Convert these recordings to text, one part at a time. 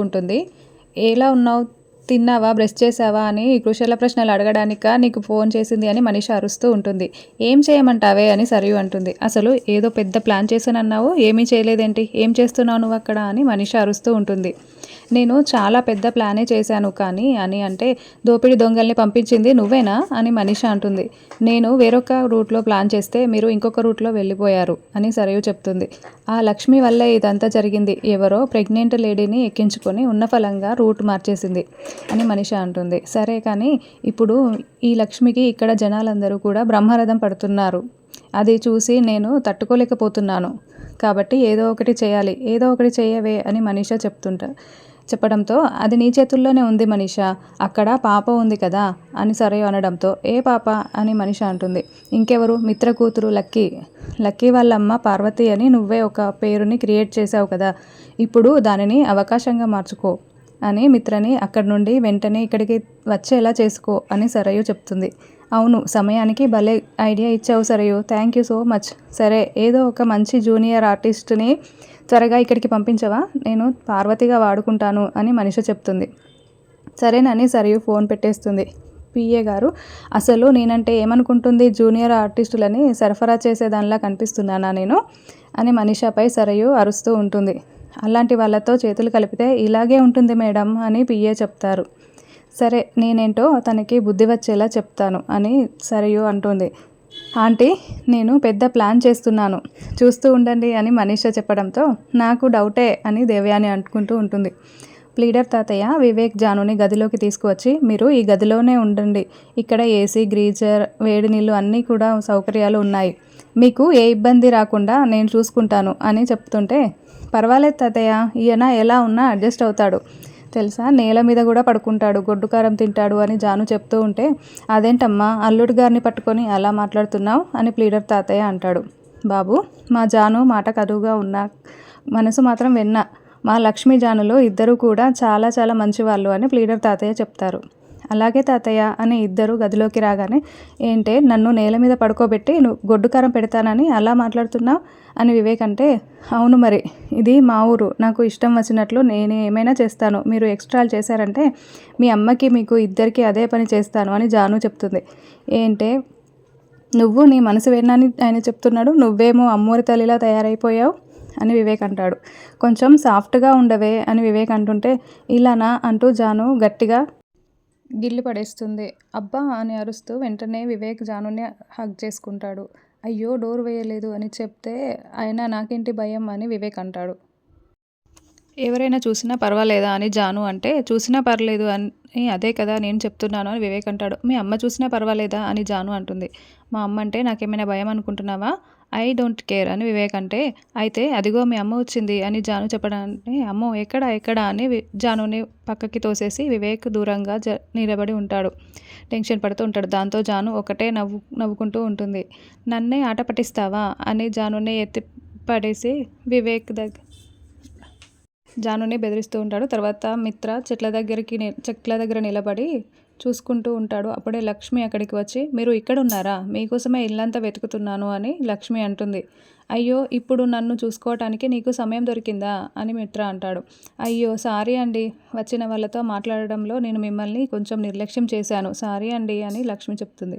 ఉంటుంది. ఎలా ఉన్నావు? తిన్నావా? బ్రష్ చేశావా? అని కుశల ప్రశ్నలు అడగడానికా నీకు ఫోన్ చేసింది అని మనీష అరుస్తూ ఉంటుంది. ఏం చేయమంటావే అని సరియు అంటుంది. అసలు ఏదో పెద్ద ప్లాన్ చేశానన్నావు, ఏమీ చేయలేదేంటి? ఏం చేస్తున్నావు నువ్వక్కడ అని మనీష అరుస్తూ ఉంటుంది. నేను చాలా పెద్ద ప్లానే చేశాను కానీ అని అంటే, దోపిడీ దొంగల్ని పంపించింది నువ్వేనా అని మనీష అంటుంది. నేను వేరొక రూట్లో ప్లాన్ చేస్తే మీరు ఇంకొక రూట్లో వెళ్ళిపోయారు అని సరియు చెప్తుంది. ఆ లక్ష్మి వల్లే ఇదంతా జరిగింది. ఎవరో ప్రెగ్నెంట్ లేడీని ఎక్కించుకొని ఉన్న ఫలంగా రూట్ మార్చేసింది అని మనీష అంటుంది. సరే కానీ ఇప్పుడు ఈ లక్ష్మికి ఇక్కడ జనాలందరూ కూడా బ్రహ్మరథం పడుతున్నారు. అది చూసి నేను తట్టుకోలేకపోతున్నాను. కాబట్టి ఏదో ఒకటి చేయాలి. ఏదో ఒకటి చేయవే అని మనీష చెప్పడంతో అది నీ చేతుల్లోనే ఉంది మనీష. అక్కడ పాప ఉంది కదా అని సరయు అనడంతో ఏ పాప అని మనీష అంటుంది. ఇంకెవరు? మిత్ర కూతురు లక్కీ. లక్కీ వాళ్ళమ్మ పార్వతి అని నువ్వే ఒక పేరుని క్రియేట్ చేసావు కదా, ఇప్పుడు దానిని అవకాశంగా మార్చుకో అని మిత్రని అక్కడి నుండి వెంటనే ఇక్కడికి వచ్చేలా చేసుకో అని సరయు చెప్తుంది. అవును, సమయానికి భలే ఐడియా ఇచ్చావు Sarayu, thank you so much. సరే, ఏదో ఒక మంచి జూనియర్ ఆర్టిస్ట్ని త్వరగా ఇక్కడికి పంపించవా? నేను పార్వతిగా వాడుకుంటాను అని మనీష చెప్తుంది. సరేనని సరయు ఫోన్ పెట్టేస్తుంది. పిఏ గారు, అసలు నేనంటే ఏమనుకుంటుంది? జూనియర్ ఆర్టిస్టులని సరఫరా చేసేదానిలా కనిపిస్తున్నానా నేను అని మనీషపై సరయు అరుస్తూ ఉంటుంది. అలాంటి వాళ్ళతో చేతులు కలిపితే ఇలాగే ఉంటుంది మేడం అని పిఏ చెప్తారు. సరే, నేనేంటో తనకి బుద్ధి వచ్చేలా చెప్తాను అని సరయు అంటుంది. ఆంటీ, నేను పెద్ద ప్లాన్ చేస్తున్నాను, చూస్తూ ఉండండి అని మనీష చెప్పడంతో నాకు డౌటే అని దేవయాని అనుకుంటూ ఉంటుంది. ప్లీడర్ తాతయ్య వివేక్ జానుని గదిలోకి తీసుకువచ్చి మీరు ఈ గదిలోనే ఉండండి, ఇక్కడ ఏసీ, గ్రీజర్, వేడి నీళ్ళు అన్నీ కూడా సౌకర్యాలు ఉన్నాయి, మీకు ఏ ఇబ్బంది రాకుండా నేను చూసుకుంటాను అని చెప్తుంటే పర్వాలేదు తాతయ్య, ఈయన ఎలా ఉన్నా అడ్జస్ట్ అవుతాడు తెలుసా, నేల మీద కూడా పడుకుంటాడు, గొడ్డు కారం తింటాడు అని జాను చెప్తూ ఉంటే అదేంటమ్మా అల్లుడి గారిని పట్టుకొని అలా మాట్లాడుతున్నావు అని ప్లీడర్ తాతయ్య అంటాడు. బాబు, మా జాను మాట కదువుగా ఉన్నా మనసు మాత్రం వెన్న. మా లక్ష్మీ జానులు ఇద్దరు కూడా చాలా చాలా మంచివాళ్ళు అని ప్లీడర్ తాతయ్య చెప్తారు. అలాగే తాతయ్య అని ఇద్దరు గదిలోకి రాగానే ఏంటే నన్ను నేల మీద పడుకోబెట్టి నువ్వు గొడ్డు కారం పెడతానని అలా మాట్లాడుతున్నావు అని వివేక్ అంటే, అవును మరి, ఇది మా ఊరు, నాకు ఇష్టం వచ్చినట్లు నేను ఏమైనా చేస్తాను, మీరు ఎక్స్ట్రాలు చేశారంటే మీ అమ్మకి మీకు ఇద్దరికి అదే పని చేస్తాను అని జాను చెప్తుంది. ఏంటే నువ్వు నీ మనసు వేణాన్ని ఆయన చెప్తున్నాడు, నువ్వేమో అమ్మోరి తల్లిలా తయారైపోయావు అని వివేక్ అంటాడు. కొంచెం సాఫ్ట్గా ఉండవే అని వివేక్ అంటుంటే ఇలానా అంటూ జాను గట్టిగా గిల్లి పడేస్తుంది. అబ్బా అని అరుస్తూ వెంటనే వివేక్ జానుని హగ్ చేసుకుంటాడు. అయ్యో, డోర్ వేయలేదు అని చెప్తే అయినా నాకేంటి భయం అని వివేక్ అంటాడు. ఎవరైనా చూసినా పర్వాలేదా అని జాను అంటే చూసినా పర్లేదు అని అదే కదా నేను చెప్తున్నాను అని వివేక్ అంటాడు. మీ అమ్మ చూసినా పర్వాలేదా అని జాను అంటుంది. మా అమ్మ అంటే నాకేమైనా భయం అనుకుంటున్నావా? ఐ డోంట్ కేర్ అని వివేక్ అంటే అయితే అదిగో మీ అమ్మ వచ్చింది అని జాను చెప్పడాన్ని అమ్మో ఎక్కడ ఎక్కడ అని జానుని పక్కకి తోసేసి వివేక్ దూరంగా నిలబడి ఉంటాడు. టెన్షన్ పడుతూ ఉంటాడు. దాంతో జాను ఒకటే నవ్వుకుంటూ ఉంటుంది. నన్నే ఆట పట్టిస్తావా అని జానుని ఎత్తి పడేసి వివేక్ జానుని బెదిరిస్తూ ఉంటాడు. తర్వాత మిత్ర చెట్ల దగ్గర నిలబడి చూసుకుంటూ ఉంటాడు. అప్పుడే లక్ష్మి అక్కడికి వచ్చి మీరు ఇక్కడ ఉన్నారా, మీకోసమే ఇల్లంతా వెతుకుతున్నాను అని లక్ష్మి అంటుంది. అయ్యో, ఇప్పుడు నన్ను చూసుకోవటానికి నీకు సమయం దొరికిందా అని మిత్ర అంటాడు. అయ్యో సారీ అండి, వచ్చిన వాళ్ళతో మాట్లాడడంలో నేను మిమ్మల్ని కొంచెం నిర్లక్ష్యం చేశాను, సారీ అండి అని లక్ష్మి చెప్తుంది.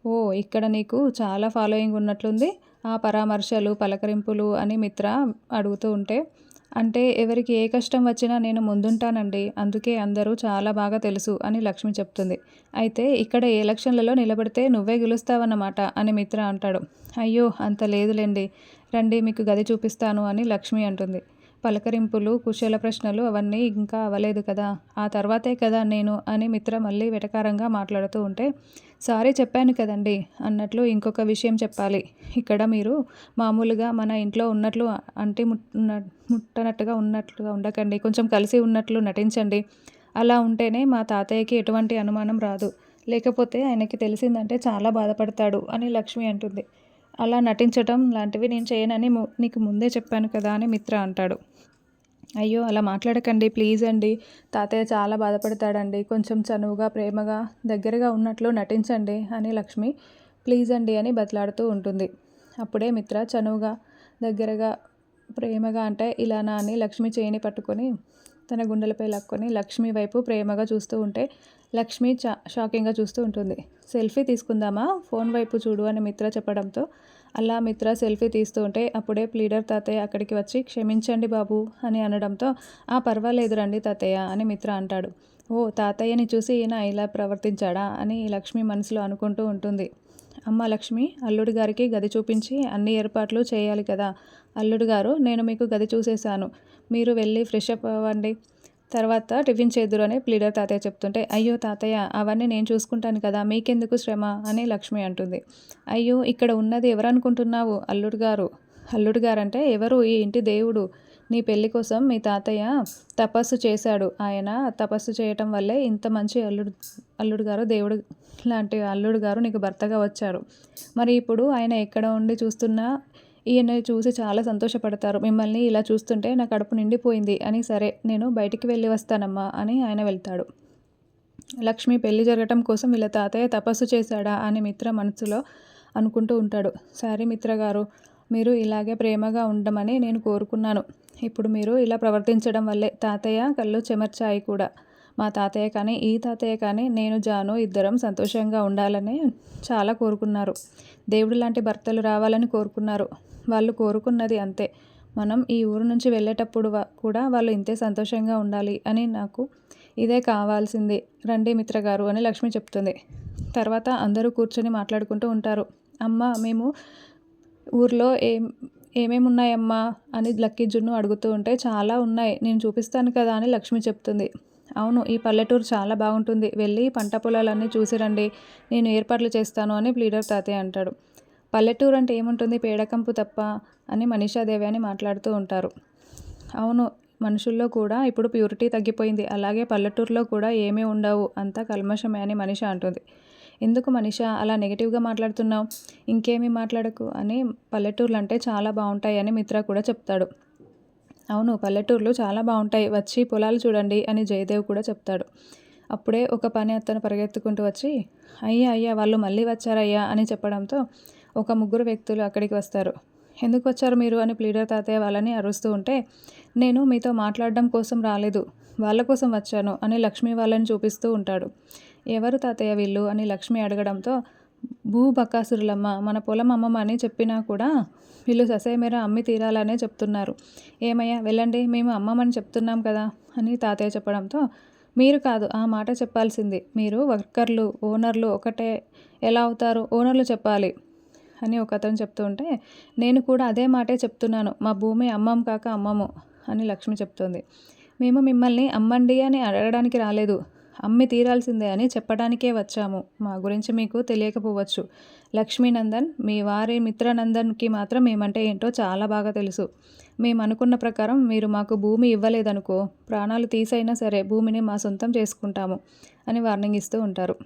ఓ, ఇక్కడ నీకు చాలా ఫాలోయింగ్ ఉన్నట్లుంది, ఆ పరామర్శలు పలకరింపులు అని మిత్ర అడుగుతూ ఉంటే అంటే ఎవరికి ఏ కష్టం వచ్చినా నేను ముందుంటానండి, అందుకే అందరూ చాలా బాగా తెలుసు అని లక్ష్మి చెప్తుంది. అయితే ఇక్కడ ఏ ఎలక్షన్లలో నిలబడితే నువ్వే గెలుస్తావన్నమాట అని మిత్ర అంటాడు. అయ్యో అంత లేదులేండి, రండి మీకు గది చూపిస్తాను అని లక్ష్మి అంటుంది. పలకరింపులు, కుశల ప్రశ్నలు అవన్నీ ఇంకా అవ్వలేదు కదా, ఆ తర్వాతే కదా నేను అని మిత్ర మళ్ళీ వెటకారంగా మాట్లాడుతూ ఉంటే సారీ చెప్పాను కదండి అన్నట్లు ఇంకొక విషయం చెప్పాలి. ఇక్కడ మీరు మామూలుగా మన ఇంట్లో ఉన్నట్లు ముట్టనట్టుగా ఉండకండి, కొంచెం కలిసి ఉన్నట్లు నటించండి. అలా ఉంటేనే మా తాతయ్యకి ఎటువంటి అనుమానం రాదు, లేకపోతే ఆయనకి తెలిసిందంటే చాలా బాధపడతాడు అని లక్ష్మి అంటుంది. అలా నటించటం లాంటివి నేను చేయనని నీకు ముందే చెప్పాను కదా అని మిత్ర అంటాడు. అయ్యో అలా మాట్లాడకండి ప్లీజ్ అండి, తాతయ్య చాలా బాధపడతాడండి, కొంచెం చనువుగా ప్రేమగా దగ్గరగా ఉన్నట్లు నటించండి అని లక్ష్మి ప్లీజ్ అండి అని బతిలాడుతూ ఉంటుంది. అప్పుడే మిత్ర చనువుగా దగ్గరగా ప్రేమగా అంటే ఇలానా అని లక్ష్మి చేయిని పట్టుకొని తన గుండెలపై లాక్కొని లక్ష్మి వైపు ప్రేమగా చూస్తూ ఉంటే లక్ష్మి షాకింగ్గా చూస్తూ ఉంటుంది. సెల్ఫీ తీసుకుందామా, ఫోన్ వైపు చూడు అని మిత్ర చెప్పడంతో అలా మిత్ర సెల్ఫీ తీస్తూ ఉంటే అప్పుడే ప్లీడర్ తాతయ్య అక్కడికి వచ్చి క్షమించండి బాబు అని అనడంతో పర్వాలేదు రండి తాతయ్య అని మిత్ర అంటాడు. ఓ తాతయ్యని చూసి ఈయన ఇలా ప్రవర్తించాడా అని లక్ష్మి మనసులో అనుకుంటూ ఉంటుంది. అమ్మ లక్ష్మి, అల్లుడు గారికి గది చూపించి అన్ని ఏర్పాట్లు చేయాలి కదా. అల్లుడు గారు, నేను మీకు గది చూసేశాను, మీరు వెళ్ళి ఫ్రెష్ అప్ అవ్వండి, తర్వాత టిఫిన్ చేద్దురు అని ప్లీడర్ తాతయ్య చెప్తుంటే అయ్యో తాతయ్య అవన్నీ నేను చూసుకుంటాను కదా, మీకెందుకు శ్రమ అని లక్ష్మి అంటుంది. అయ్యో ఇక్కడ ఉన్నది ఎవరనుకుంటున్నావు, అల్లుడు గారు. అల్లుడు గారంటే ఎవరు, ఈ ఇంటి దేవుడు. నీ పెళ్లి కోసం మీ తాతయ్య తపస్సు చేశాడు. ఆయన తపస్సు చేయటం వల్లే ఇంత మంచి అల్లుడు గారు, దేవుడు లాంటి అల్లుడు గారు నీకు భర్తగా వచ్చారు. మరి ఇప్పుడు ఆయన ఎక్కడ ఉండి చూస్తున్నా ఈయన చూసి చాలా సంతోషపడతారు. మిమ్మల్ని ఇలా చూస్తుంటే నా కడుపు నిండిపోయింది అని. సరే నేను బయటికి వెళ్ళి వస్తానమ్మా అని ఆయన వెళ్తాడు. లక్ష్మి పెళ్లి జరగటం కోసం వీళ్ళ తాతయ్య తపస్సు చేశాడా అని మిత్ర మనసులో అనుకుంటూ ఉంటాడు. సరే మిత్ర గారు, మీరు ఇలాగే ప్రేమగా ఉండమని నేను కోరుకున్నాను. ఇప్పుడు మీరు ఇలా ప్రవర్తించడం వల్లే తాతయ్య కళ్ళు చెమర్చాయి కూడా. మా తాతయ్య కానీ ఈ తాతయ్య కానీ నేను జాను ఇద్దరం సంతోషంగా ఉండాలని చాలా కోరుకున్నారు. దేవుడు లాంటి భర్తలు రావాలని కోరుకున్నారు. వాళ్ళు కోరుకున్నది అంతే. మనం ఈ ఊరు నుంచి వెళ్ళేటప్పుడు కూడా వాళ్ళు ఇంతే సంతోషంగా ఉండాలి అని నాకు ఇదే కావాల్సింది. రండి మిత్ర గారు అని లక్ష్మి చెప్తుంది. తర్వాత అందరూ కూర్చొని మాట్లాడుకుంటూ ఉంటారు. అమ్మ, మేము ఊర్లో ఏమేమి ఉన్నాయమ్మా అని లక్కీ జున్ను అడుగుతూ ఉంటే చాలా ఉన్నాయి, నేను చూపిస్తాను కదా అని లక్ష్మి చెప్తుంది. అవును, ఈ పల్లెటూరు చాలా బాగుంటుంది, వెళ్ళి పంట పొలాలన్నీ చూసి రండి, నేను ఏర్పాట్లు చేస్తాను అని ప్లీడర్ తాతయ్య అంటాడు. పల్లెటూరు అంటే ఏముంటుంది, పేడకంపు తప్ప అని మనీషాదేవి అని మాట్లాడుతూ ఉంటారు. అవును, మనుషుల్లో కూడా ఇప్పుడు ప్యూరిటీ తగ్గిపోయింది, అలాగే పల్లెటూరులో కూడా ఏమీ ఉండవు, అంతా కల్మషమే అని మనీషా అంటుంది. ఎందుకు మనీషా అలా నెగిటివ్గా మాట్లాడుతున్నావు, ఇంకేమీ మాట్లాడకు అని. పల్లెటూర్లు అంటే చాలా బాగుంటాయి అని మిత్ర కూడా చెప్తాడు. అవును, పల్లెటూర్లు చాలా బాగుంటాయి, వచ్చి పొలాలు చూడండి అని జయదేవ్ కూడా చెప్తాడు. అప్పుడే ఒక పని అతను పరిగెత్తుకుంటూ వచ్చి అయ్యా వాళ్ళు మళ్ళీ వచ్చారయ్యా అని చెప్పడంతో ఒక ముగ్గురు వ్యక్తులు అక్కడికి వస్తారు. ఎందుకు వచ్చారు మీరు అని ప్లీడర్ తాతయ్య వాళ్ళని అరుస్తూ ఉంటే నేను మీతో మాట్లాడడం కోసం రాలేదు, వాళ్ళ కోసం వచ్చాను అని లక్ష్మి వాళ్ళని చూపిస్తూ ఉంటాడు. ఎవరు తాతయ్య వీళ్ళు అని లక్ష్మి అడగడంతో బకాసురులమ్మ, మన పొలం అమ్మమని చెప్పినా కూడా వీళ్ళు ససేమేర అమ్మి తీరాలనే చెప్తున్నారు. ఏమయ్యా వెళ్ళండి, మేము అమ్మమని చెప్తున్నాం కదా అని తాతయ్య చెప్పడంతో మీరు కాదు ఆ మాట చెప్పాల్సింది, మీరు వర్కర్లు ఓనర్లు ఒకటే ఎలా అవుతారు, ఓనర్లు చెప్పాలి అని ఒక అతను చెప్తూ ఉంటే నేను కూడా అదే మాటే చెప్తున్నాను, మా భూమి అమ్మం కాక అమ్మము అని లక్ష్మి చెప్తుంది. మేము మిమ్మల్ని అమ్మండి అని అడగడానికి రాలేదు, అమ్మి తీరాల్సిందే అని చెప్పడానికే వచ్చాము. మా గురించి మీకు తెలియకపోవచ్చు. లక్ష్మీనందన్ మీ వారి మిత్రనందన్కి మాత్రం మేమంటే ఏంటో చాలా బాగా తెలుసు. మేము అనుకున్న ప్రకారం మీరు మాకు భూమి ఇవ్వలేదనుకో, ప్రాణాలు తీసైనా సరే భూమిని మా సొంతం చేసుకుంటాము అని వార్నింగ్ ఇస్తూ ఉంటారు.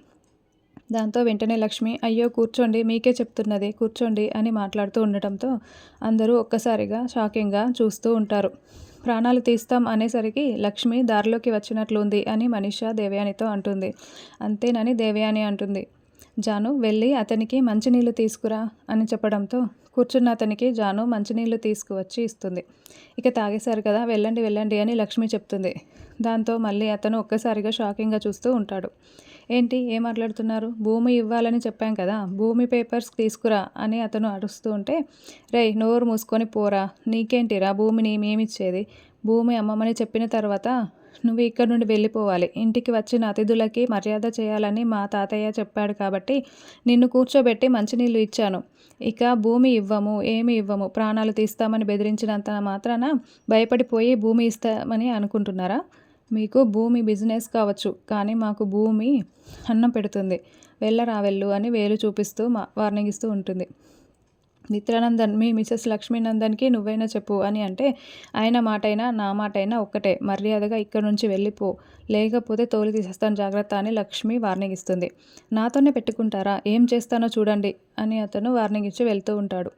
దాంతో వెంటనే లక్ష్మి అయ్యో కూర్చోండి, మీకే చెప్తున్నది కూర్చోండి అని మాట్లాడుతూ ఉండటంతో అందరూ ఒక్కసారిగా షాకింగ్గా చూస్తూ ఉంటారు. ప్రాణాలు తీస్తాం అనేసరికి లక్ష్మి దారిలోకి వచ్చినట్లుంది అని మనీషా దేవయానితో అంటుంది. అంతేనని దేవయాని అంటుంది. జాను వెళ్ళి అతనికి మంచినీళ్ళు తీసుకురా అని చెప్పడంతో కూర్చున్న అతనికి జాను మంచినీళ్ళు తీసుకువచ్చి ఇస్తుంది. ఇక తాగేశారు కదా, వెళ్ళండి అని లక్ష్మి చెప్తుంది. దాంతో మళ్ళీ అతను ఒక్కసారిగా షాకింగ్గా చూస్తూ ఉంటాడు. ఏంటి ఏం మాట్లాడుతున్నారు, భూమి ఇవ్వాలని చెప్పాం కదా, భూమి పేపర్స్ తీసుకురా అని అతను అరుస్తూ ఉంటే రేయ్ నోరు మూసుకొని పోరా, నీకేంటిరా భూమిని మేమిచ్చేది, భూమి అమ్మమని చెప్పిన తర్వాత నువ్వు ఇక్కడ నుండి వెళ్ళిపోవాలి, ఇంటికి వచ్చిన అతిథులకి మర్యాద చేయాలని మా తాతయ్య చెప్పాడు కాబట్టి నిన్ను కూర్చోబెట్టి మంచినీళ్ళు ఇచ్చాను. ఇక భూమి ఇవ్వము, ఏమి ఇవ్వము, ప్రాణాలు తీస్తామని బెదిరించినంత మాత్రాన భయపడిపోయి భూమి ఇస్తామని అనుకుంటున్నారా? మీకు భూమి బిజినెస్ కావచ్చు, కానీ మాకు భూమి అన్నం పెడుతుంది, వెళ్ళరా వెళ్ళు అని వేలు చూపిస్తూ వార్నింగ్ ఇస్తూ ఉంటుంది. మిత్రానందన్ మీ మిసెస్ లక్ష్మీనందన్కి నువ్వైనా చెప్పు అని అంటే ఆయన మాటైనా నా మాటైనా ఒక్కటే, మర్యాదగా ఇక్కడ నుంచి వెళ్ళిపో, లేకపోతే తోలు తీసేస్తాను జాగ్రత్త అని లక్ష్మి వార్నింగ్ ఇస్తుంది. నాతోనే పెట్టుకుంటారా, ఏం చేస్తానో చూడండి అని అతను వార్నింగ్ ఇచ్చి వెళ్తూ ఉంటాడు.